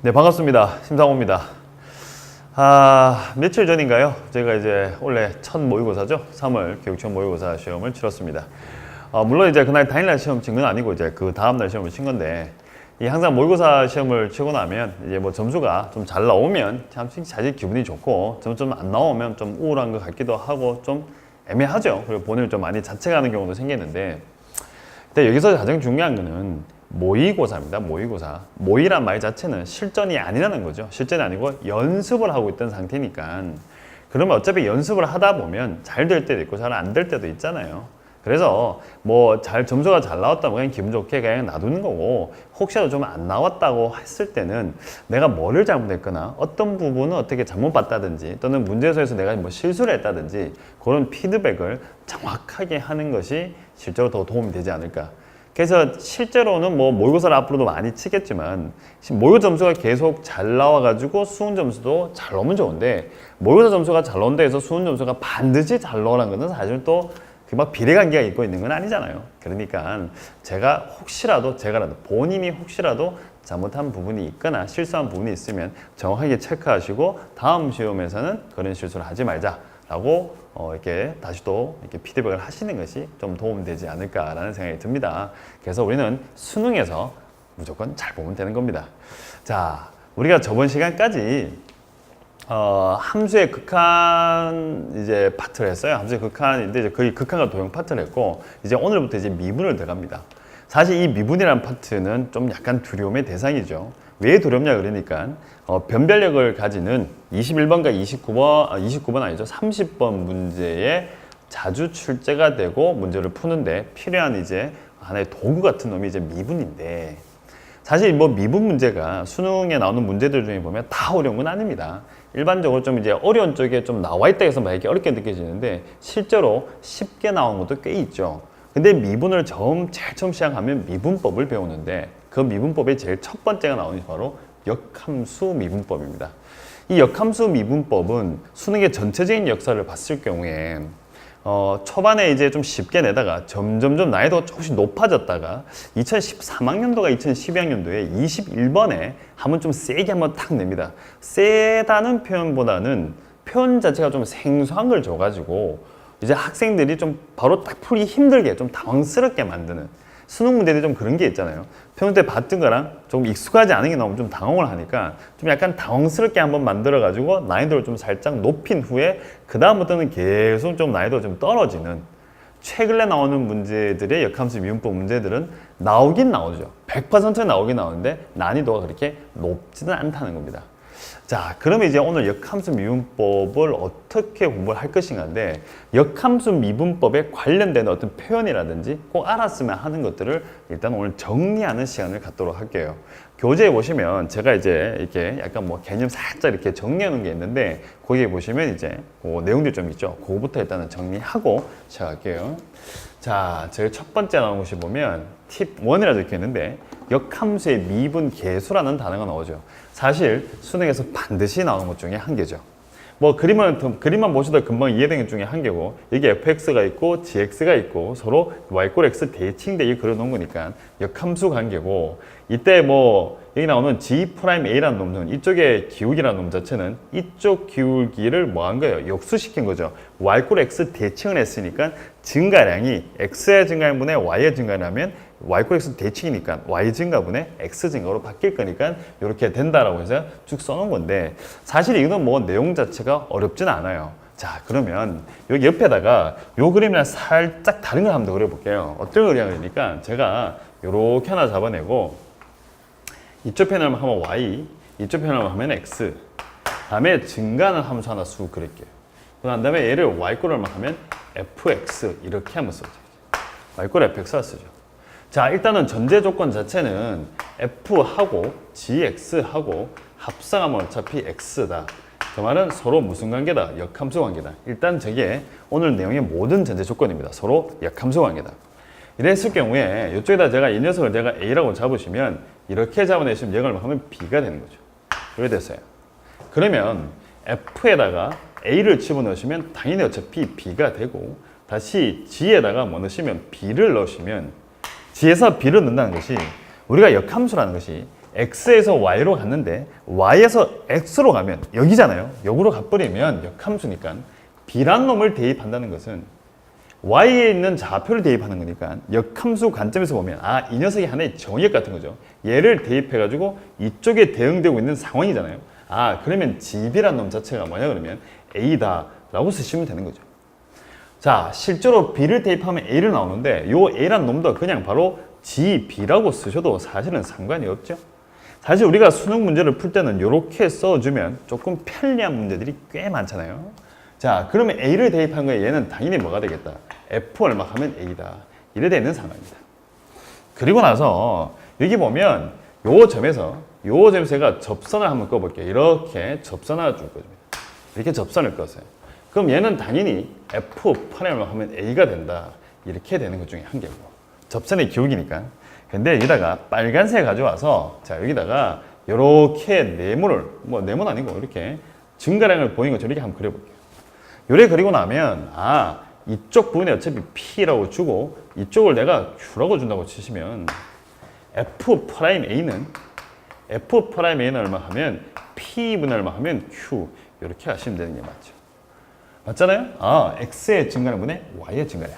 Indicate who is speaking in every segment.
Speaker 1: 네, 반갑습니다. 심상호입니다. 며칠 전인가요? 제가 이제 원래 첫 모의고사죠. 3월 교육청 모의고사 시험을 치렀습니다. 물론 이제 그날 당일날 시험 친 건 아니고 이제 그 다음날 시험을 친 건데, 이 항상 모의고사 시험을 치고 나면 이제 뭐 점수가 좀 잘 나오면 참 사실 기분이 좋고, 좀 안 나오면 좀 우울한 것 같기도 하고 좀 애매하죠. 그리고 본인을 좀 많이 자책하는 경우도 생기는데, 근데 여기서 가장 중요한 거는 모의고사입니다. 모의고사. 모의란 말 자체는 실전이 아니라는 거죠. 실전이 아니고 연습을 하고 있던 상태니까. 그러면 어차피 연습을 하다 보면 잘 될 때도 있고 잘 안 될 때도 있잖아요. 그래서 뭐 점수가 잘 나왔다면 그냥 기분 좋게 그냥 놔두는 거고, 혹시라도 좀 안 나왔다고 했을 때는 내가 뭐를 잘못했거나 어떤 부분은 어떻게 잘못 봤다든지 또는 문제에서 내가 뭐 실수를 했다든지 그런 피드백을 정확하게 하는 것이 실제로 더 도움이 되지 않을까. 그래서 실제로는 뭐 모의고사를 앞으로도 많이 치겠지만 모의고사 점수가 계속 잘 나와가지고 수능 점수도 잘 나오면 좋은데, 모의고사 점수가 잘 나온다 해서 수능 점수가 반드시 잘 나오라는 것은 사실 또 막 비례관계가 있고 있는 건 아니잖아요. 그러니까 혹시라도 본인이 혹시라도 잘못한 부분이 있거나 실수한 부분이 있으면 정확하게 체크하시고 다음 시험에서는 그런 실수를 하지 말자라고 이렇게 다시 또 이렇게 피드백을 하시는 것이 좀 도움되지 않을까라는 생각이 듭니다. 그래서 우리는 수능에서 무조건 잘 보면 되는 겁니다. 자, 우리가 저번 시간까지 함수의 극한 이제 파트를 했어요. 함수의 극한인데 이제 거의 극한과 도형 파트를 했고, 이제 오늘부터 이제 미분을 들어갑니다. 사실 이 미분이라는 파트는 좀 약간 두려움의 대상이죠. 왜 두렵냐 그러니까 변별력을 가지는 21번과 29번 아니죠. 30번 문제에 자주 출제가 되고 문제를 푸는데 필요한 이제 하나의 도구 같은 놈이 이제 미분인데, 사실 뭐 미분 문제가 수능에 나오는 문제들 중에 보면 다 어려운 건 아닙니다. 일반적으로 좀 이제 어려운 쪽에 좀 나와 있다 해서 막 이렇게 어렵게 느껴지는데 실제로 쉽게 나온 것도 꽤 있죠. 근데 미분을 제일 처음 시작하면 미분법을 배우는데, 그 미분법의 제일 첫 번째가 나오는 게 바로 역함수 미분법입니다. 이 역함수 미분법은 수능의 전체적인 역사를 봤을 경우에 초반에 이제 좀 쉽게 내다가 점점점 난이도가 조금씩 높아졌다가 2013학년도가 2012학년도에 21번에 한번 좀 세게 한번 탁 냅니다. 세다는 표현보다는 표현 자체가 좀 생소한 걸 줘가지고 이제 학생들이 좀 바로 딱 풀기 힘들게 좀 당황스럽게 만드는, 수능 문제들이 좀 그런 게 있잖아요. 평소 때 봤던 거랑 좀 익숙하지 않은 게 나오면 좀 당황을 하니까 좀 약간 당황스럽게 한번 만들어가지고 난이도를 좀 살짝 높인 후에 그 다음부터는 계속 좀 난이도가 좀 떨어지는, 최근에 나오는 문제들의 역함수 미분법 문제들은 나오긴 나오죠. 100% 나오긴 나오는데 난이도가 그렇게 높지는 않다는 겁니다. 자, 그러면 이제 오늘 역함수 미분법을 어떻게 공부를 할 것인가인데, 역함수 미분법에 관련된 어떤 표현이라든지 꼭 알았으면 하는 것들을 일단 오늘 정리하는 시간을 갖도록 할게요. 교재에 보시면 제가 이제 이렇게 약간 뭐 개념 살짝 이렇게 정리해 놓은 게 있는데, 거기에 보시면 이제 그 내용들 좀 있죠. 그거부터 일단은 정리하고 시작할게요. 자, 제일 첫 번째 나온 것이 보면 팁 1이라 적혀 있는데, 역함수의 미분 계수라는 단어가 나오죠. 사실 수능에서 반드시 나오는 것 중에 한 개죠. 뭐 그림만 보셔도 금방 이해되는 것 중에 한 개고, 여기 fx가 있고 gx가 있고 서로 y 꼴 x 대칭되게 그려놓은 거니까 역함수 관계고, 이때 뭐 여기 나오는 g'a라는 놈은 이쪽의 기울기라는 놈 자체는 이쪽 기울기를 뭐 한 거예요? 역수시킨 거죠. y 꼴 x 대칭을 했으니까 증가량이 x의 증가분의 y의 증가라면 y 꼴 x 대칭이니까 y 증가분의 x 증가로 바뀔 거니까 이렇게 된다라고 해서 쭉 써놓은 건데, 사실 이거는 뭐 내용 자체가 어렵진 않아요. 자, 그러면 여기 옆에다가 요 그림이랑 살짝 다른 걸 한번 더 그려볼게요. 어떤 그리냐니까 제가 요렇게 하나 잡아내고, 이쪽 편을 하면 y, 이쪽 편을 하면 x, 다음에 증가하는 함수 하나 쑥 그릴게요. 그 다음에 얘를 y꼴을 하면 fx 이렇게 하면 쓰죠. y꼴 fx가 쓰죠. 자, 일단은 전제 조건 자체는 f하고 gx하고 합성하면 어차피 x다. 그 말은 서로 무슨 관계다? 역함수 관계다. 일단 저게 오늘 내용의 모든 전제 조건입니다. 서로 역함수 관계다. 이랬을 경우에 이쪽에다 제가 이 녀석을 제가 a라고 잡으시면, 이렇게 잡아내시면 얘를 하면 b가 되는 거죠. 이렇게 됐어요. 그러면 f에다가 a를 집어넣으시면 당연히 어차피 b가 되고, 다시 g에다가 뭐 넣으시면 b를 넣으시면, g에서 b를 넣는다는 것이 우리가 역함수라는 것이 x에서 y로 갔는데 y에서 x로 가면 여기잖아요. 여기로 가버리면 역함수니까 b란 놈을 대입한다는 것은 y에 있는 좌표를 대입하는 거니까 역함수 관점에서 보면 아, 이 녀석이 하나의 정의역 같은 거죠. 얘를 대입해가지고 이쪽에 대응되고 있는 상황이잖아요. 아, 그러면 gb란 놈 자체가 뭐냐 그러면 a다 라고 쓰시면 되는 거죠. 자, 실제로 b를 대입하면 a를 나오는데 요 a란 놈도 그냥 바로 gb라고 쓰셔도 사실은 상관이 없죠. 사실 우리가 수능 문제를 풀 때는 이렇게 써주면 조금 편리한 문제들이 꽤 많잖아요. 자, 그러면 a를 대입한 거에 얘는 당연히 뭐가 되겠다? f 얼마 하면 a다. 이래 되는 상황입니다. 그리고 나서 여기 보면 요 점에서 제가 접선을 한번 꺼볼게요. 이렇게 접선을 줄 겁니다. 이렇게 접선을 껐어요. 그럼 얘는 당연히 f8 얼마 하면 a가 된다. 이렇게 되는 것 중에 한 개고. 접선의 기울기니까. 근데 여기다가 빨간색 가져와서 자, 여기다가 이렇게 네모를 네모는 아니고 이렇게 증가량을 보이는 것처럼 이렇게 한번 그려볼게요. 요래 그리고 나면 아, 이쪽 부분에 어차피 P라고 주고 이쪽을 내가 Q라고 준다고 치시면 F'A는 얼마 하면 P분의 얼마 하면 Q 이렇게 하시면 되는 게 맞죠. 맞잖아요? 아, X의 증가량분의 Y의 증가량.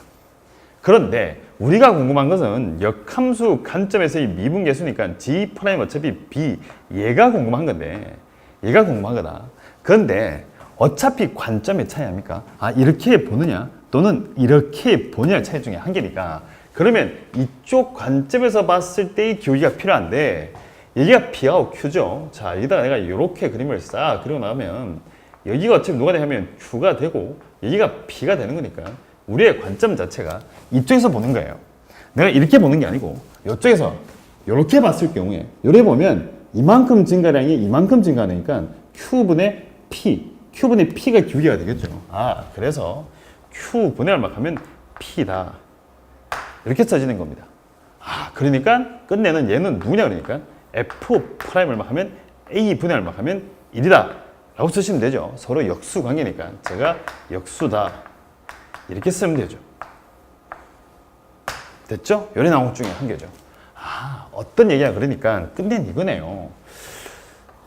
Speaker 1: 그런데 우리가 궁금한 것은 역함수 관점에서의 미분계수니까 G' 어차피 B 얘가 궁금한 건데 얘가 궁금한 거다. 그런데 어차피 관점의 차이 아닙니까? 아, 이렇게 보느냐 또는 이렇게 보느냐의 차이 중에 한 개니까 그러면 이쪽 관점에서 봤을 때의 기울기가 필요한데 여기가 P하고 Q죠. 자, 여기다가 내가 이렇게 그림을 싹 그리고 나면 여기가 어차피 누가 되냐면 Q가 되고 여기가 P가 되는 거니까 우리의 관점 자체가 이쪽에서 보는 거예요. 내가 이렇게 보는 게 아니고 이쪽에서 이렇게 봤을 경우에 요래 보면 이만큼 증가량이 이만큼 증가하니까 Q분의 P Q분의 P가 기울기가 되겠죠. 아, 그래서 Q분의 얼마 하면 P다. 이렇게 써지는 겁니다. 아, 그러니까 끝내는 얘는 누구냐 그러니까 F' 얼마 하면 A분의 얼마 하면 1이다. 라고 쓰시면 되죠. 서로 역수 관계니까 제가 역수다. 이렇게 쓰면 되죠. 됐죠? 요래 나온 것 중에 한 개죠. 아, 어떤 얘기야 그러니까 끝낸 이거네요.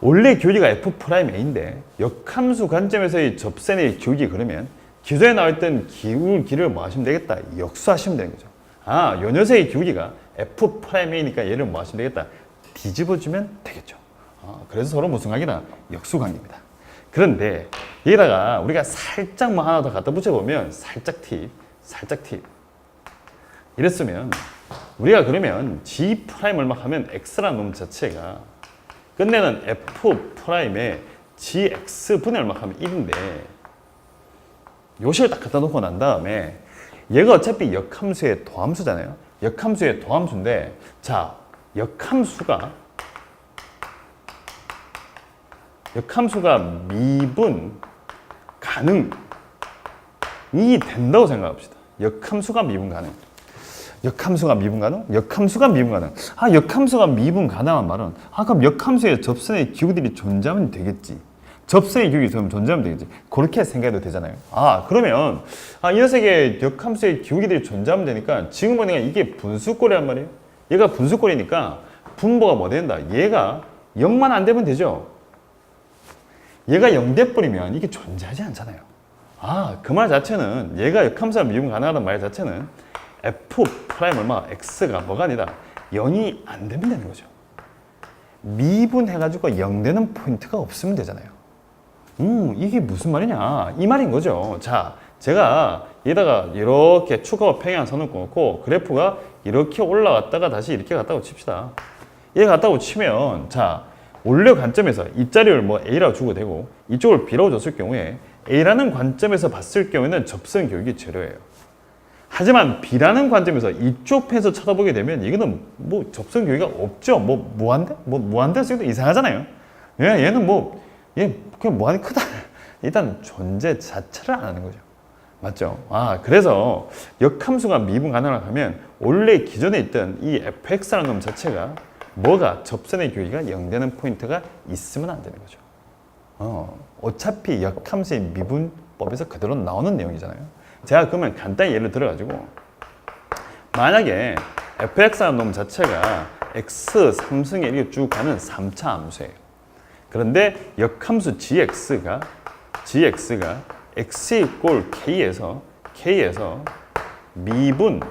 Speaker 1: 원래 기울기가 F'A인데 역함수 관점에서의 접선의 기울기 그러면 기존에 나와있던 기울기를 뭐 하시면 되겠다? 역수하시면 되는 거죠. 아, 요 녀석의 기울기가 F'A니까 얘를 뭐 하시면 되겠다? 뒤집어주면 되겠죠. 아, 그래서 서로 무슨 관계다? 역수 관계입니다. 그런데 여기다가 우리가 살짝 뭐 하나 더 갖다 붙여보면 살짝 팁. 이랬으면 우리가 그러면 G' 얼마 하면 X라는 놈 자체가 끝내는 F'의 GX분의 얼마 하면 1인데 요식을 딱 갖다 놓고 난 다음에 얘가 어차피 역함수의 도함수잖아요. 역함수의 도함수인데 자, 역함수가 미분 가능이 된다고 생각합시다. 역함수가 미분 가능. 역함수가 미분 가능? 역함수가 미분 가능. 아, 역함수가 미분 가능한 말은 아, 그럼 역함수의 접선의 기울기들이 존재하면 되겠지. 접선의 기울기 존재하면 되겠지. 그렇게 생각해도 되잖아요. 아, 그러면 아, 이 녀석의 역함수의 기울기들이 존재하면 되니까 지금 보니까 이게 분수꼴이란 말이에요. 얘가 분수꼴이니까 분모가 뭐 된다? 얘가 0만 안 되면 되죠. 얘가 0 돼버리면 이게 존재하지 않잖아요. 아, 그 말 자체는 얘가 역함수가 미분 가능하다는 말 자체는 F' 얼마 X가 뭐가 아니다 0이 안 되면 되는 거죠. 미분해가지고 0 되는 포인트가 없으면 되잖아요. 이게 무슨 말이냐 이 말인 거죠. 자, 제가 여기다가 이렇게 축하와 평행한 선을 끊고 그래프가 이렇게 올라갔다가 다시 이렇게 갔다고 칩시다. 얘 갔다고 치면 자, 원래 관점에서 이 자리를 뭐 A라고 주고 되고 이쪽을 B라고 줬을 경우에 A라는 관점에서 봤을 경우에는 접선 기울기 제로예요. 하지만 B라는 관점에서 이쪽 편에서 쳐다보게 되면 이거는 뭐 접선 기울기가 없죠. 무한대 쓰기도 이상하잖아요. 얘는 얘 그냥 무한히 크다. 일단 존재 자체를 안 하는 거죠. 맞죠? 아, 그래서 역함수가 미분 가능하면 원래 기존에 있던 이 fx라는 놈 자체가 뭐가 접선의 기울기가 0 되는 포인트가 있으면 안 되는 거죠. 어차피 역함수의 미분법에서 그대로 나오는 내용이잖아요. 제가 그러면 간단히 예를 들어가지고 만약에 fx라는 놈 자체가 x 3승에 이렇게 쭉 가는 3차 함수예요. 그런데 역함수 gx가 x 이꼴 k에서 미분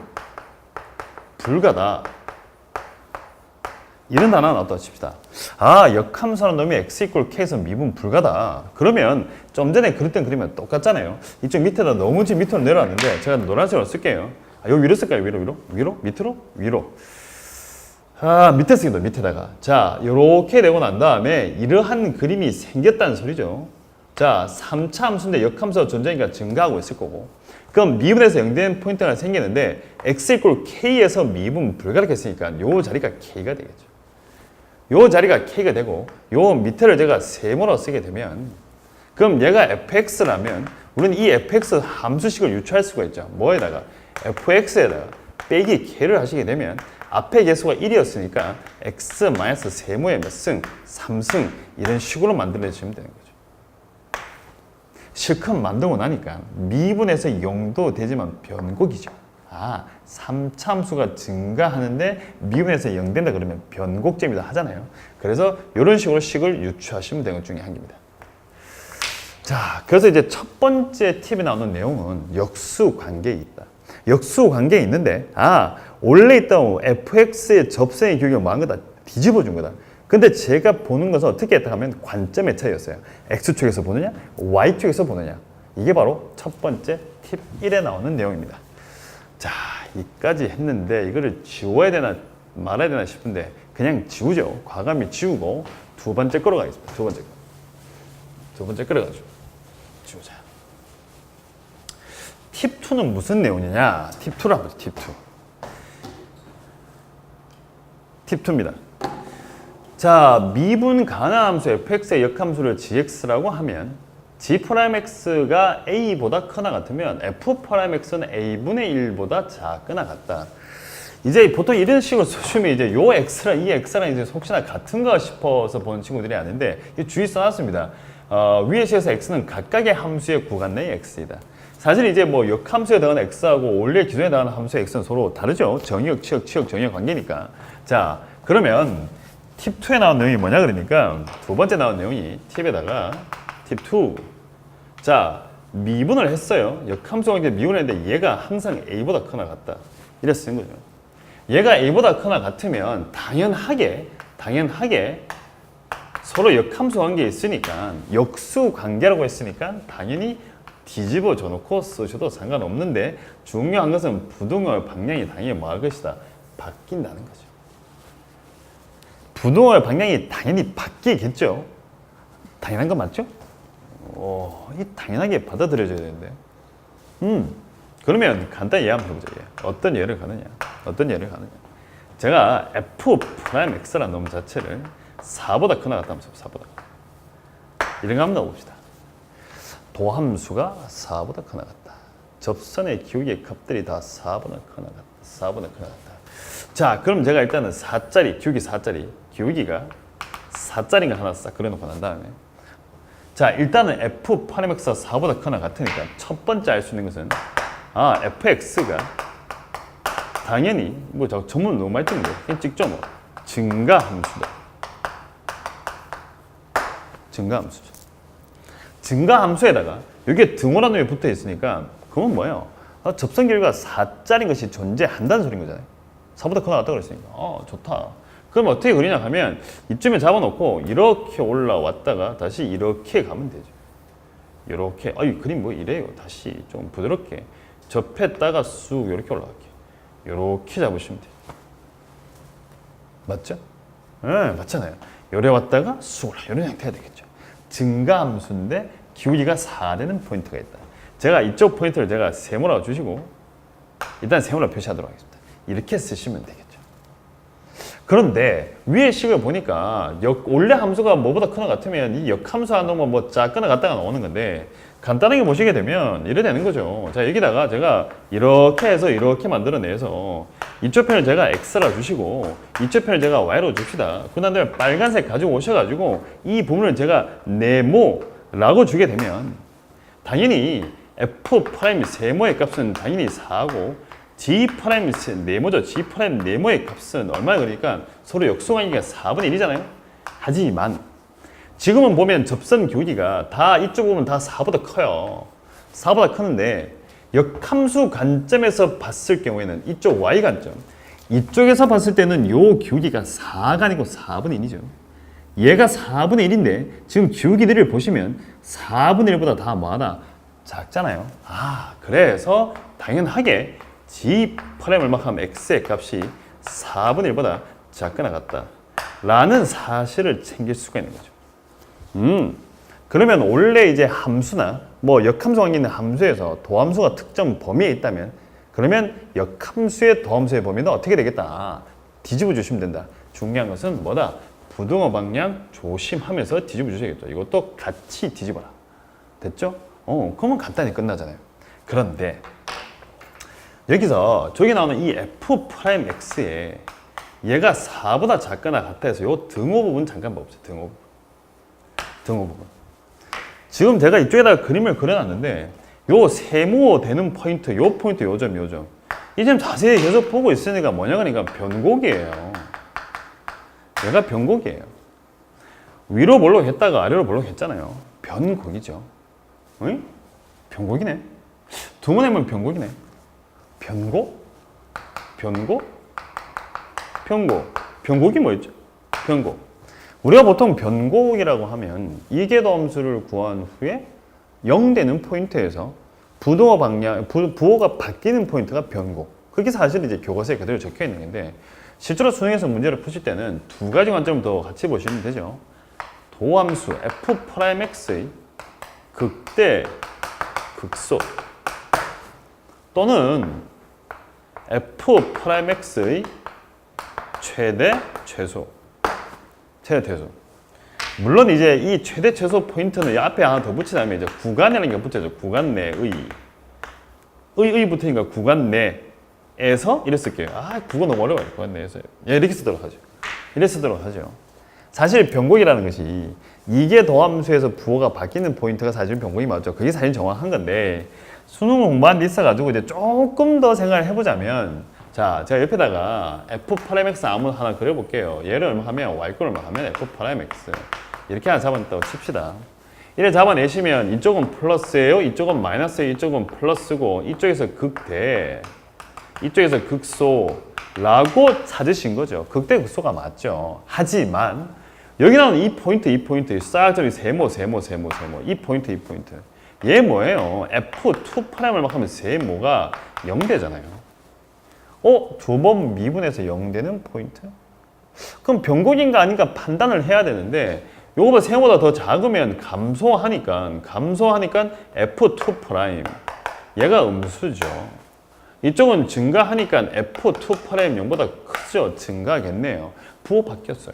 Speaker 1: 불가다. 이런 단어가 나왔다 칩시다. 아, 역함수라는 놈이 x 이꼴 k에서 미분 불가다. 그러면 좀 전에 그렸던 그림은 똑같잖아요. 이쪽 밑에다 너무 지금 밑으로 내려왔는데 제가 노란색으로 쓸게요. 아, 여기 위로 쓸까요? 위로? 밑으로? 위로. 아, 밑에 쓰기도 밑에다가. 자, 요렇게 되고 난 다음에 이러한 그림이 생겼다는 소리죠. 자, 3차 함수인데 역함수가 존재하니까 증가하고 있을 거고. 그럼 미분에서 0된 포인트가 생기는데 x 이꼴 k에서 미분 불가를 했으니까 요 자리가 k가 되겠죠. 요 자리가 k가 되고 요 밑에를 제가 세모로 쓰게 되면 그럼 얘가 fx라면 우리는 이 fx 함수식을 유추할 수가 있죠. 뭐에다가? fx에다가 빼기 k를 하시게 되면 앞에 개수가 1이었으니까 x 마이너스 세모의 몇 승? 3승 이런 식으로 만들어주시면 되는 거죠. 실컷 만들고 나니까 미분에서 0도 되지만 변곡이죠. 아, 3차 함수가 증가하는데 미분에서 0 된다 그러면 변곡점이다 하잖아요. 그래서 이런 식으로 식을 유추하시면 되는 것 중에 한 개입니다. 자, 그래서 이제 첫 번째 팁에 나오는 내용은 역수 관계에 있다. 역수 관계에 있는데 원래 있던 fx의 접선의 기울기가 뭐한 거다? 뒤집어 준 거다. 근데 제가 보는 것은 어떻게 했다 하면 관점의 차이였어요. x축에서 보느냐, y축에서 보느냐. 이게 바로 첫 번째 팁 1에 나오는 내용입니다. 자, 이까지 했는데 이거를 지워야 되나 말아야 되나 싶은데 그냥 지우죠. 과감히 지우고 두 번째 거로 가겠습니다. 두 번째 거로 가죠. 지우자. 팁 2는 무슨 내용이냐? 팁 2를 한번 보죠. 팁 2. 팁 2입니다. 자, 미분 가나함수 fx의 역함수를 gx라고 하면 g'x가 a보다 크나 같으면 f'x는 a분의 1보다 작거나 같다. 이제 보통 이런 식으로 써주면 이제 요 x랑 이 x랑 이제 혹시나 같은가 싶어서 보는 친구들이 아닌데 주의 써놨습니다. 위에 식에서 x는 각각의 함수의 구간 내의 x이다. 사실 이제 뭐 역함수에 해당하는 x하고 원래 기존에 해당하는 함수의 x는 서로 다르죠. 정의역, 치역, 정의역 관계니까. 자, 그러면 팁 2에 나온 내용이 뭐냐 그러니까 두 번째 나온 내용이 팁에다가 팁 2. 자, 미분을 했어요. 역함수 관계 미분을 했는데 얘가 항상 a보다 크나 같다. 이래서 쓴 거죠. 얘가 a보다 크나 같으면 당연하게 서로 역함수 관계에 있으니까 역수 관계라고 했으니까 당연히 뒤집어 줘 놓고 쓰셔도 상관없는데 중요한 것은 부등호의 방향이 당연히 뭐 할 것이다? 바뀐다는 거죠. 부등호의 방향이 당연히 바뀌겠죠. 당연한 거 맞죠? 이 당연하게 받아들여져야 되는데. 그러면 간단히 예를 한번 해보자. 어떤 예를 가느냐? 제가 f'x라는 놈 자체를 4보다 크나 같다 하면서 4보다. 이런 거 한번 넣어봅시다. 도함수가 4보다 크나 같다. 접선의 기울기의 값들이 다 4보다 크나 같다. 자, 그럼 제가 일단은 4짜리, 기울기가 4짜리인가 하나 싹 그려놓고 난 다음에 자, 일단은 f'x가 4보다 크나 같으니까 첫 번째 알 수 있는 것은 fx가 당연히 뭐 저 전문 너무 많이 찍는 거 그냥 찍죠 뭐. 증가함수다. 증가함수에다가 여기에 등호라는 놈이 붙어 있으니까 그건 뭐예요? 접선 기울기가 4짜리인 것이 존재한다는 소리인 거잖아요. 4보다 크나 같다 그랬으니까 좋다. 그럼 어떻게 그리냐 하면 이쯤에 잡아놓고 이렇게 올라왔다가 다시 이렇게 가면 되죠. 이렇게 그림 뭐 이래요. 다시 좀 부드럽게 접했다가 쑥 이렇게 올라갈게요. 이렇게 잡으시면 돼요. 맞죠? 네, 맞잖아요. 요래 왔다가 쑥 올라 이런 형태가 되겠죠. 증가함수인데 기울기가 4 되는 포인트가 있다. 제가 이쪽 포인트를 제가 세모라고 주시고 일단 세모로 표시하도록 하겠습니다. 이렇게 쓰시면 되겠죠. 그런데 위에 식을 보니까 원래 함수가 뭐보다 크나 같으면 이 역함수 안 넣으면 뭐 작거나 같다가 나오는 건데 간단하게 보시게 되면 이래 되는 거죠. 자, 여기다가 제가 이렇게 해서 이렇게 만들어내서 이쪽 편을 제가 x라 주시고 이쪽 편을 제가 y로 줍시다. 그 다음에 빨간색 가지고 오셔가지고 이 부분을 제가 네모라고 주게 되면 당연히 f' 세모의 값은 당연히 4고 G' 네모죠. G' 네모의 값은 얼마나 그러니까 서로 역수관계가 4분의 1이잖아요. 하지만 지금은 보면 접선 교기가 다 이쪽 보면 다 4보다 커요. 4보다 크는데 역함수 관점에서 봤을 경우에는 이쪽 Y 관점 이쪽에서 봤을 때는 요 기울기가 4가 아니고 4분의 1이죠. 얘가 4분의 1인데 지금 기울기들을 보시면 4분의 1보다 다 뭐하다? 작잖아요. 그래서 당연하게 G' 얼마큼 X의 값이 4분의 1보다 작거나 같다 라는 사실을 챙길 수가 있는 거죠. 그러면 원래 이제 함수나 뭐 역함수 관계 있는 함수에서 도함수가 특정 범위에 있다면 그러면 역함수의 도함수의 범위는 어떻게 되겠다? 뒤집어 주시면 된다. 중요한 것은 뭐다? 부등호 방향 조심하면서 뒤집어 주셔야겠죠. 이것도 같이 뒤집어라. 됐죠? 그러면 간단히 끝나잖아요. 그런데 여기서 저기 나오는 이 F'X에 얘가 4보다 작거나 같아 해서 요 등호 부분 잠깐 봐보세요. 등호 부분. 지금 제가 이쪽에다가 그림을 그려놨는데 요 세모 되는 포인트, 요 포인트, 요 점. 이 점 자세히 계속 보고 있으니까 뭐냐 그러니까 변곡이에요. 얘가 변곡이에요. 위로 볼록 했다가 아래로 볼록 했잖아요. 변곡이죠. 응? 변곡이네. 두문해면 변곡이네. 변곡? 변곡이 뭐였죠? 변곡. 우리가 보통 변곡이라고 하면 이계도함수를 구한 후에 0 되는 포인트에서 부등호 방향, 부호가 바뀌는 포인트가 변곡. 그게 사실 이제 교과서에 그대로 적혀 있는 건데 실제로 수능에서 문제를 푸실 때는 두 가지 관점을 더 같이 보시면 되죠. 도함수 F'X의 극대, 극소 또는 F'X의 최대, 최소. 물론 이제 이 최대 최소 포인트는 이 앞에 하나 더 붙이자면 이제 구간이라는 게 붙여져. 구간 내의. 의 붙으니까 구간 내에서 이래 쓸게요. 국어 너무 어려워요. 구간 내에서. 이렇게 쓰도록 하죠. 사실 변곡이라는 것이 이게 도함수에서 부호가 바뀌는 포인트가 사실 변곡이 맞죠. 그게 사실 정확한 건데 수능을 공부한 데 있어가지고 이제 조금 더 생각을 해보자면 자, 제가 옆에다가 F'X 아무 하나 그려볼게요. 얘를 얼마 하면 Y꼴 얼마 하면 F'X 이렇게 하나 잡았다고 칩시다. 이래 잡아내시면 이쪽은 플러스예요. 이쪽은 마이너스예요. 이쪽은 플러스고 이쪽에서 극대, 이쪽에서 극소라고 찾으신 거죠. 극대 극소가 맞죠. 하지만 여기 나오는 이 포인트 싹 저기 세모 이 포인트 얘 뭐예요? F2'을 막 하면 세모가 0되잖아요. 두 번 미분해서 0 되는 포인트? 그럼 변곡인가 아닌가 판단을 해야 되는데 요거보다 세모보다 더 작으면 감소하니까 F2' 얘가 음수죠. 이쪽은 증가하니까 F2' 0보다 크죠. 증가하겠네요. 부호 바뀌었어요.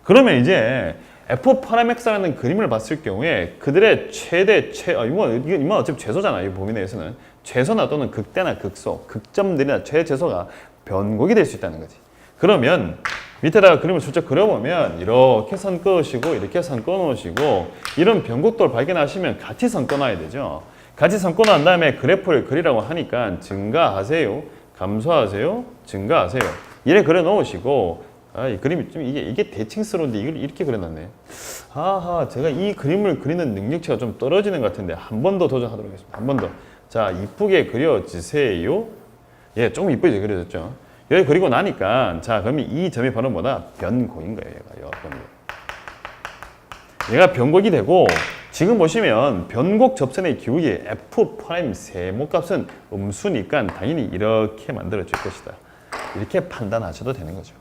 Speaker 1: 그러면 이제 F'X라는 그림을 봤을 경우에 그들의 이건 어차피 최소잖아. 이 범위 내에서는 최소나 또는 극대나 극소, 극점들이나 최소가 변곡이 될 수 있다는 거지. 그러면 밑에다가 그림을 슬쩍 그려보면 이렇게 선 그으시고 이렇게 선 그어놓으시고 이런 변곡도를 발견하시면 같이 선 그어놔야 되죠. 같이 선 그어놓은 다음에 그래프를 그리라고 하니까 증가하세요, 감소하세요, 증가하세요. 이래 그려 놓으시고 이 그림이 좀 이게 대칭스러운데 이걸 이렇게 그려놨네. 제가 이 그림을 그리는 능력치가 좀 떨어지는 것 같은데 한 번 더 도전하도록 하겠습니다. 한 번 더. 자, 이쁘게 그려지세요. 예, 조금 이쁘게 그려졌죠. 여기 그리고 나니까 자, 그러면 이 점이 바로 뭐다? 변곡인 거예요. 얘가 변곡이 되고 지금 보시면 변곡 접선의 기울기 F' 세모값은 음수니까 당연히 이렇게 만들어질 것이다. 이렇게 판단하셔도 되는 거죠.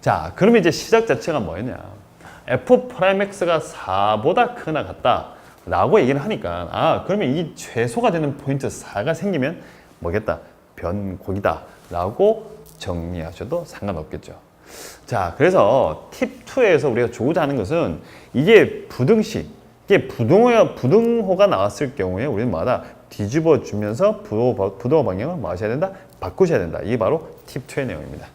Speaker 1: 자, 그러면 이제 시작 자체가 뭐였냐? F'X가 4보다 크나 같다 라고 얘기를 하니까 그러면 이 최소가 되는 포인트 4가 생기면 뭐겠다? 변곡이다 라고 정리하셔도 상관없겠죠. 자, 그래서 팁 2에서 우리가 주고자 하는 것은 이게 부등식, 이게 부등호가 나왔을 경우에 우리는 뭐하다? 뒤집어 주면서 부등호 방향을 뭐 하셔야 된다? 바꾸셔야 된다. 이게 바로 팁 2의 내용입니다.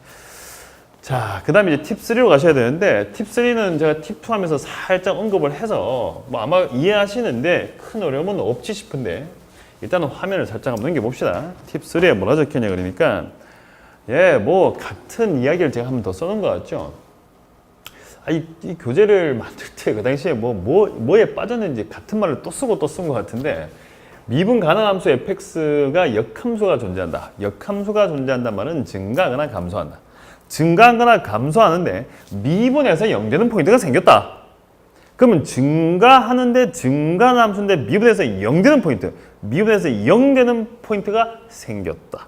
Speaker 1: 자, 그 다음에 이제 팁 3로 가셔야 되는데 팁 3는 제가 팁 2 하면서 살짝 언급을 해서 뭐 아마 이해하시는데 큰 어려움은 없지 싶은데 일단은 화면을 살짝 한번 넘겨봅시다. 팁 3에 뭐라 적혀있냐 그러니까 뭐 같은 이야기를 제가 한 번 더 써놓은 것 같죠. 이 교재를 만들 때 그 당시에 뭐에 빠졌는지 같은 말을 또 쓰고 또 쓴 것 같은데, 미분 가능 함수 fx가 역함수가 존재한다. 역함수가 존재한다는 말은 증가하거나 감소한다. 증가하거나 감소하는데 미분에서 0되는 포인트가 생겼다. 그러면 증가하는데 증가하는 함수인데 미분에서 0되는 포인트, 미분에서 0되는 포인트가 생겼다.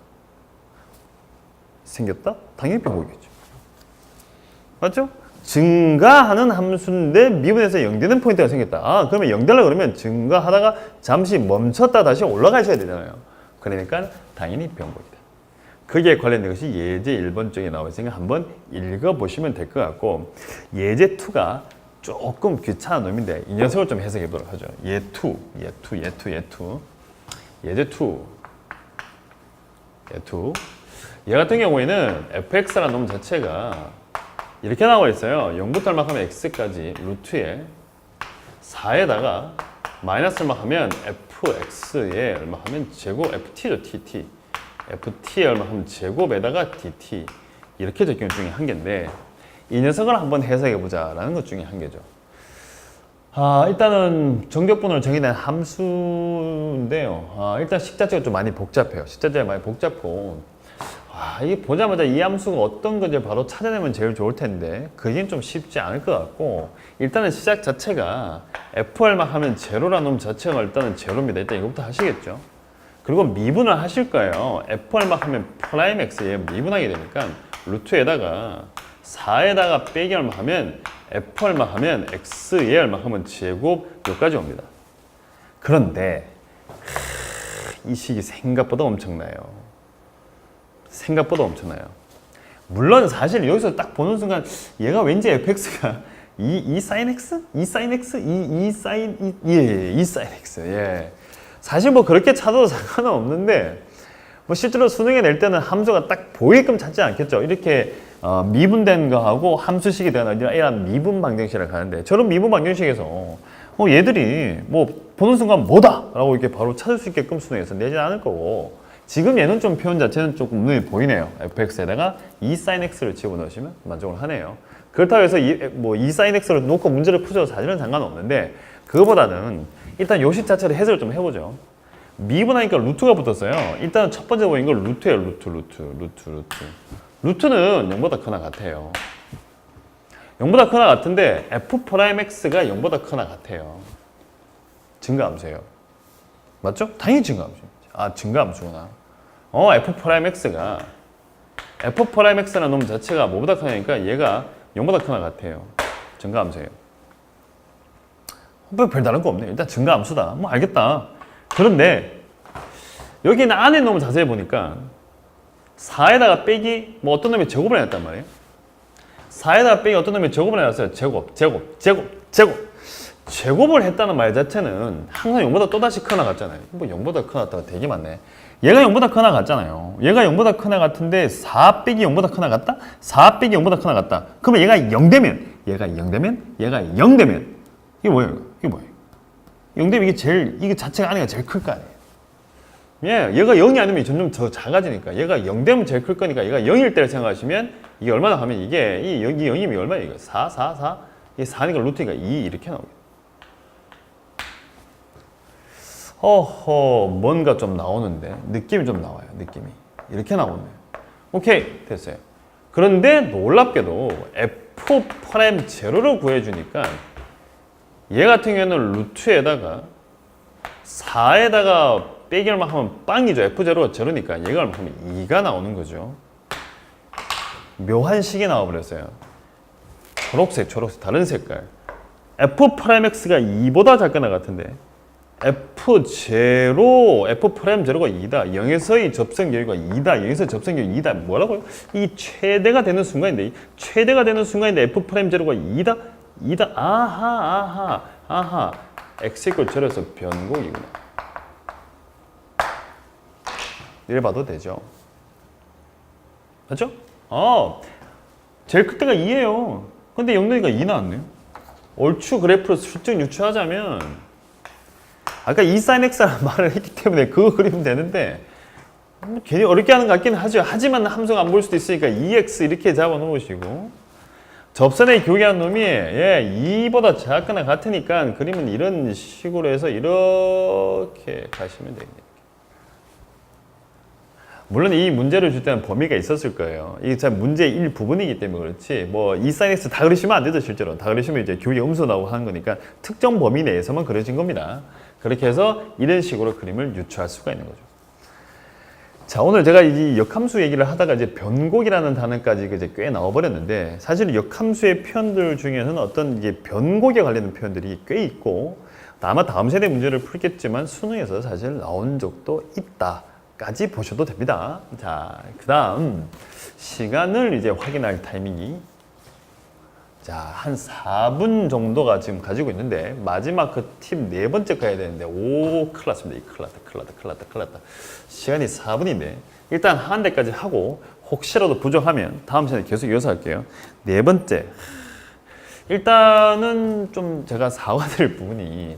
Speaker 1: 생겼다? 당연히 변곡이겠죠. 맞죠? 증가하는 함수인데 미분에서 0되는 포인트가 생겼다. 그러면 0 되려고 그러면 증가하다가 잠시 멈췄다 다시 올라가셔야 되잖아요. 그러니까 당연히 변곡이다. 거기에 관련된 것이 예제 1번 쪽에 나와 있으니까 한번 읽어보시면 될 것 같고, 예제 2가 조금 귀찮은 놈인데 이 녀석을 좀 해석해 보도록 하죠. 예제 2. 얘 같은 경우에는 fx라는 놈 자체가 이렇게 나와 있어요. 0부터 얼마하면 x까지 루트에 4에다가 마이너스 얼마하면 fx에 얼마하면 제곱 ft죠. tt. ft에 얼마하면 제곱에다가 dt. 이렇게 적용 중에 한 개인데 이 녀석을 한번 해석해 보자라는 것 중에 한 개죠. 일단은 정적분으로 정의된 함수인데요. 일단 식자체가 좀 많이 복잡해요. 식자체가 많이 복잡고, 이게 보자마자 이 함수가 어떤 건지 바로 찾아내면 제일 좋을 텐데 그게 좀 쉽지 않을 것 같고, 일단은 시작 자체가 f 얼마 하면 제로라는 놈 자체가 일단은 제로입니다. 일단 이것부터 하시겠죠. 그리고 미분을 하실 거예요. f 얼마 하면 프라임 x에 미분하게 되니까 루트에다가 4에다가 빼기 얼마 하면 f 얼마 하면 x에 얼마 하면 제곱 여기까지 옵니다. 그런데 이 식이 생각보다 엄청나요. 물론 사실 여기서 딱 보는 순간 얘가 왠지 fx가 2 sin x? 2 sin x? 2 sin x. 예. 사실 뭐 그렇게 찾아도 상관은 없는데 뭐 실제로 수능에 낼 때는 함수가 딱 보이게끔 찾지 않겠죠. 이렇게 미분된 거하고 함수식이 되는 이런 미분 방정식이라고 하는데, 저런 미분 방정식에서 얘들이 뭐 보는 순간 뭐다! 라고 이렇게 바로 찾을 수 있게끔 수능에서 내지 않을 거고, 지금 얘는 좀 표현 자체는 조금 눈에 보이네요. fx에다가 2 sin x를 집어넣으시면 만족을 하네요. 그렇다고 해서 2 sin x를 놓고 문제를 푸셔도 사실은 상관없는데, 그거보다는 일단 요식 자체를 해석을 좀 해보죠. 미분하니까 루트가 붙었어요. 일단 첫 번째 보인 건 루트예요. 루트는 0보다 크나 같아요. 0보다 크나 같은데 f'x가 0보다 크나 같아요. 증가함수예요. 맞죠? 당연히 증가함수죠. 증가함수구나. f'x라는 놈 자체가 뭐보다 크냐니까 얘가 0보다 크나 같아요. 증가함수예요. 별다른 거 없네요. 일단 증가함수다. 뭐 알겠다. 그런데 여기 안에 놈을 자세히 보니까 4에다가 빼기 어떤 놈이 제곱을 해놨단 말이에요. 4에다가 빼기 어떤 놈이 제곱을 해놨어요. 제곱을 했다는 말 자체는 항상 0보다 또다시 크나 같잖아요. 뭐 0보다 크나 같다가 되게 많네. 얘가 0보다 크나 같잖아요. 얘가 0보다 크나 같은데 4 빼기 0보다 크나 같다? 4 빼기 0보다 크나 같다. 그러면 얘가 0 되면 얘가 0 되면 이게 뭐예요? 0 되면 이게 자체가 아니가 제일 클 거 아니에요. 얘가 0이 아니면 점점 더 작아지니까 얘가 0 되면 제일 클 거니까 얘가 0일 때를 생각하시면 이게 얼마나 하면 이게 0이면 얼마예요? 이거 4. 이게 4니까 루트가 2 이렇게 나오겠다. 뭔가 좀 나오는데 느낌이 좀 나와요. 느낌이 이렇게 나오네요. 오케이, 됐어요. 그런데 놀랍게도 f'0를 구해주니까 얘 같은 경우에는 루트에다가 4에다가 빼기 얼마 하면 빵이죠. f0가 제로니까 얘가 얼마 하면 2가 나오는 거죠. 묘한 식이 나와버렸어요. 초록색 다른 색깔. f'x가 2보다 작거나 같은데 f0가 2다. 0에서의 접선교류가 2다. 0에서 접선교류 2다. 뭐라고요? 이 최대가 되는 순간인데 f'0가 2다. 아하. x = 0에서 변곡이구나. 이래 봐도 되죠. 맞죠? 제일 클 때가 2예요. 근데 0되니까 2 나왔네요. 얼추 그래프로 수직 유추하자면 아까 E sin x라는 말을 했기 때문에 그거 그리면 되는데 괜히 어렵게 하는 것 같긴 하죠. 하지만 함수가 안 보일 수도 있으니까 2x 이렇게 잡아 놓으시고 접선의 교기한 놈이 2보다 작거나 같으니까 그림은 이런 식으로 해서 이렇게 가시면 됩니다. 물론 이 문제를 줄 때는 범위가 있었을 거예요. 이게 참 문제의 일부분이기 때문에 그렇지 뭐 E sin x 다 그리시면 안 되죠. 실제로 다 그리시면 이제 교기 음수 나오고 하는 거니까 특정 범위 내에서만 그려진 겁니다. 그렇게 해서 이런 식으로 그림을 유추할 수가 있는 거죠. 자, 오늘 제가 이 역함수 얘기를 하다가 이제 변곡이라는 단어까지 이제 꽤 나와버렸는데 사실 역함수의 표현들 중에는 어떤 이게 변곡에 관련된 표현들이 꽤 있고 아마 다음 세대 문제를 풀겠지만 수능에서 사실 나온 적도 있다까지 보셔도 됩니다. 자, 그 다음 시간을 이제 확인할 타이밍이 자, 한 4분 정도가 지금 가지고 있는데 마지막 그 팁 네 번째 가야 되는데 오, 큰일 났습니다. 큰일 났다. 시간이 4분인데 일단 한 대까지 하고 혹시라도 부족하면 다음 시간에 계속 이어서 할게요. 네 번째 일단은 좀 제가 사과드릴 부분이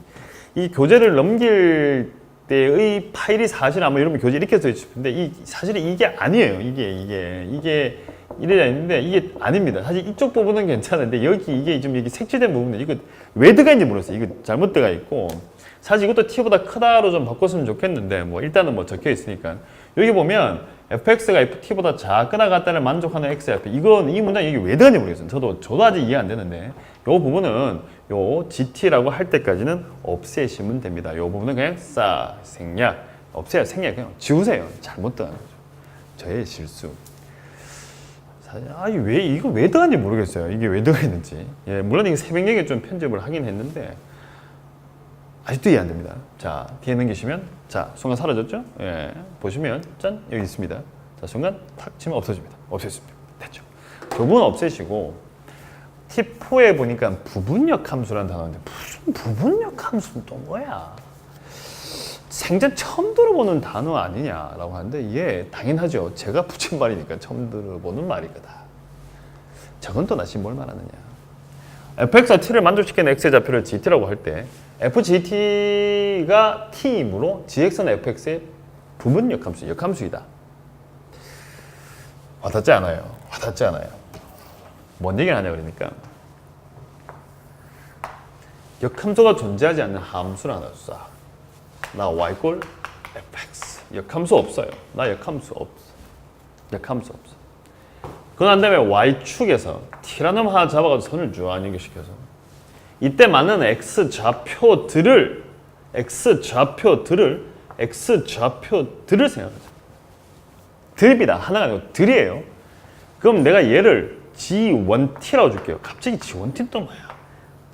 Speaker 1: 이 교재를 넘길 때의 파일이 사실 아마 여러분 교재 이렇게 써 있을 텐데 사실 이게 아니에요. 이게 이래야 있는데 이게 아닙니다. 사실 이쪽 부분은 괜찮은데 여기 이게 좀 여기 색칠된 부분은 이거 왜 들어가 있는지 모르겠어요. 이거 잘못 들어가 있고 사실 이것도 t보다 크다로 좀 바꿨으면 좋겠는데 뭐 일단은 뭐 적혀 있으니까 여기 보면 fx가 ft보다 작거나 같다를 만족하는 x의 앞에 이건 이 문장 이게 왜 들어가는지 모르겠어요. 저도 아직 이해 안 되는데 이 부분은 요 gt라고 할 때까지는 없애시면 됩니다. 이 부분은 그냥 생략 없애요. 생략 그냥 지우세요. 잘못 들어가는 거죠. 저의 실수. 이거 왜 들어갔는지 모르겠어요. 이게 왜 들어가 있는지. 예, 물론 이게 새벽녘에 좀 편집을 하긴 했는데 아직도 이해 안 됩니다. 자, 뒤에 넘기시면 자, 순간 사라졌죠? 예, 보시면 짠 여기 있습니다. 자, 순간 탁 치면 없어집니다. 없애습니다. 됐죠? 그 부분 없애시고 팁 4에 보니까 부분역 함수라는 단어인데 무슨 부분역 함수는 또 뭐야? 생전 처음 들어보는 단어 아니냐라고 하는데 예, 당연하죠. 제가 붙인 말이니까 처음 들어보는 말이거다. 저건 또 다시 뭘 말하느냐. fx와 t를 만족시키는 x의 좌표를 gt라고 할 때 fgt가 t이므로 gx는 fx의 부분 역함수, 역함수이다. 와닿지 않아요. 뭔 얘기를 하냐 그러니까 역함수가 존재하지 않는 함수를 하나 쏴. 나 y 꼴 fx 역함수 없어요. 나 역함수 없어. 그런 다음에 y축에서 t라는 놈 하나 잡아가지고 선을 쭉 연결시켜서 이때 맞는 x좌표들을 생각하자. 들입니다. 하나가 아니고 들이에요. 그럼 내가 얘를 g1t라고 줄게요. 갑자기 g1t는 또 뭐야?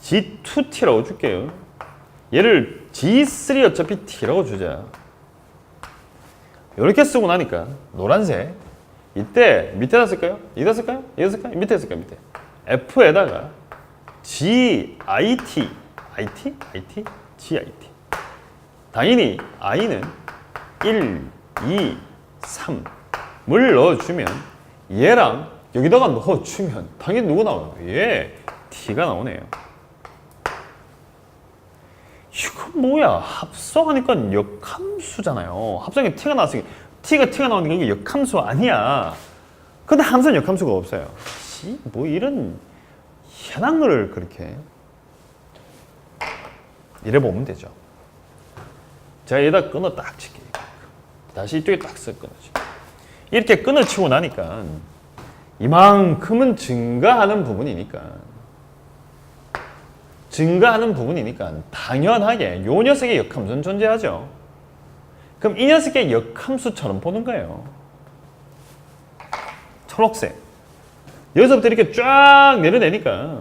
Speaker 1: g2t라고 줄게요. 얘를 g3 어차피 t라고 주자. 이렇게 쓰고 나니까 노란색 이때 밑에다 쓸까요? 여기다 쓸까요? 밑에 쓸까요? 밑에 f에다가 git 당연히 i는 1, 2, 3을 넣어주면 얘랑 여기다가 넣어주면 당연히 누구 나오는 거예요? 얘 t가 나오네요. 이거 뭐야? 합성하니까 역함수잖아요. 합성에 t가 나왔으니까 t가 나오니까 이게 역함수 아니야. 근데 함수는 역함수가 없어요. 뭐 이런 희한한 거를 그렇게 이래 보면 되죠. 제가 여기다 끊어 딱 칠게요. 다시 이쪽에 딱 끊어치. 이렇게 끊어치고 나니까 이만큼은 증가하는 부분이니까 당연하게 요 녀석의 역함수는 존재하죠. 그럼 이 녀석의 역함수처럼 보는 거예요. 초록색. 여기서부터 이렇게 쫙 내려내니까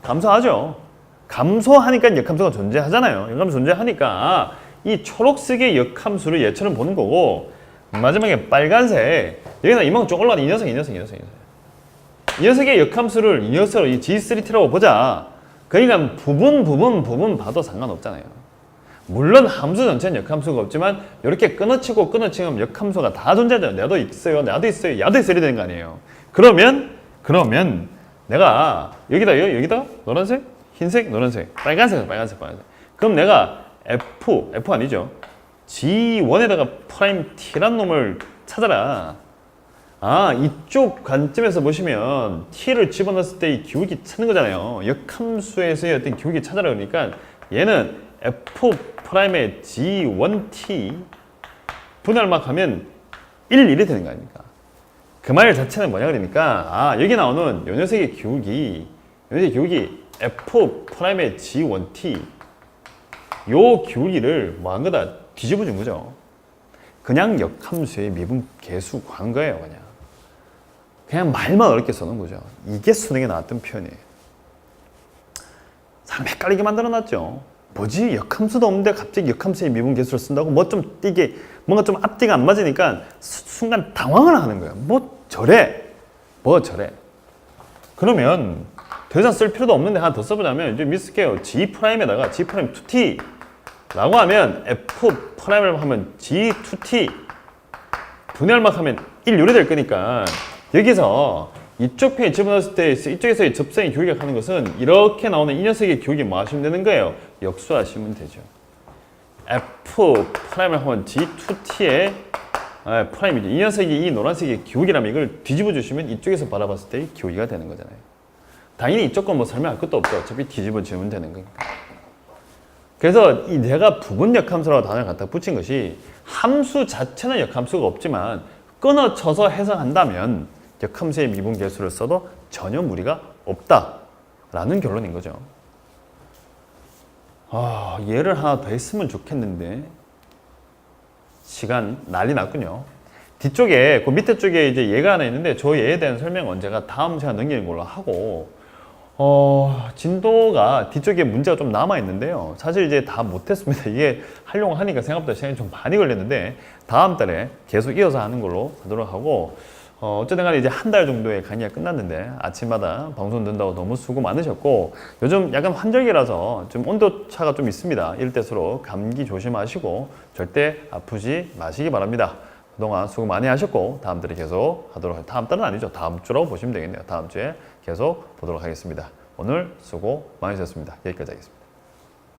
Speaker 1: 감소하죠. 감소하니까 역함수가 존재하잖아요. 역함수 존재하니까 이 초록색의 역함수를 얘처럼 보는 거고 마지막에 빨간색 여기다 이만큼 쭉 올라가는 이 녀석의 역함수를 이 녀석을 G3T라고 보자. 그러니까 부분 봐도 상관없잖아요. 물론 함수 전체는 역함수가 없지만 이렇게 끊어치면 역함수가 다 존재하잖아요. 나도 있어요 야도 있어야 되는 거 아니에요. 그러면 내가 여기다 노란색, 흰색, 노란색, 빨간색 그럼 내가 F 아니죠. G1에다가 프라임 T란 놈을 찾아라. 아, 이쪽 관점에서 보시면 T를 집어넣었을 때 이 기울기 찾는 거잖아요. 역함수에서의 어떤 기울기 찾아라 그러니까 얘는 F'의 G1T 분할 막 하면 1 되는 거 아닙니까? 그 말 자체는 뭐냐 그러니까 아, 여기 나오는 요 녀석의 기울기 F'의 G1T 요 기울기를 뭐 한 거다 뒤집어 준 거죠. 그냥 역함수의 미분 계수 구한 거예요. 그냥 말만 어렵게 써놓은 거죠. 이게 수능에 나왔던 표현이에요. 사람 헷갈리게 만들어놨죠. 뭐지? 역함수도 없는데 갑자기 역함수의 미분 계수를 쓴다고 뭐 좀 이게 뭔가 좀 앞뒤가 안 맞으니까 순간 당황을 하는 거예요. 뭐 저래? 그러면 더 이상 쓸 필요도 없는데 하나 더 써보자면 이제 미스게요. G'에다가 G'2T 라고 하면 F'을 하면 G2T 분할막 하면 1 요리 될 거니까 여기서 이쪽 편에 집어넣었을 때 이쪽에서의 접선의 기울기가 가는 것은 이렇게 나오는 이 녀석의 기울기 뭐 하시면 되는 거예요? 역수하시면 되죠. F'을 하면 G2T의 프라임이죠. 이 녀석이 이 노란색의 기울기라면 이걸 뒤집어 주시면 이쪽에서 바라봤을 때 기울기가 되는 거잖아요. 당연히 이쪽 건 뭐 설명할 것도 없죠. 어차피 뒤집어 주면 되는 거니까. 그래서 이 내가 부분 역함수라고 단어를 갖다 붙인 것이 함수 자체는 역함수가 없지만 끊어쳐서 해석한다면 역함수의 미분 계수를 써도 전혀 무리가 없다라는 결론인 거죠. 아, 예를 하나 더 했으면 좋겠는데 시간 난리 났군요. 뒤쪽에 그 밑에 쪽에 이제 예가 하나 있는데 저 예에 대한 설명 언제가 다음 시간 넘기는 걸로 하고 진도가 뒤쪽에 문제가 좀 남아 있는데요. 사실 이제 다 못했습니다. 이게 하려고 하니까 생각보다 시간이 좀 많이 걸렸는데 다음 달에 계속 이어서 하는 걸로 하도록 하고 어쨌든 간에 이제 한 달 정도의 강의가 끝났는데 아침마다 방송 듣는다고 너무 수고 많으셨고 요즘 약간 환절기라서 좀 온도 차가 좀 있습니다. 이럴 때수록 감기 조심하시고 절대 아프지 마시기 바랍니다. 그동안 수고 많이 하셨고 다음 달에 계속 하도록 다음 달은 아니죠. 다음 주라고 보시면 되겠네요. 다음 주에 계속 보도록 하겠습니다. 오늘 수고 많으셨습니다. 여기까지 하겠습니다.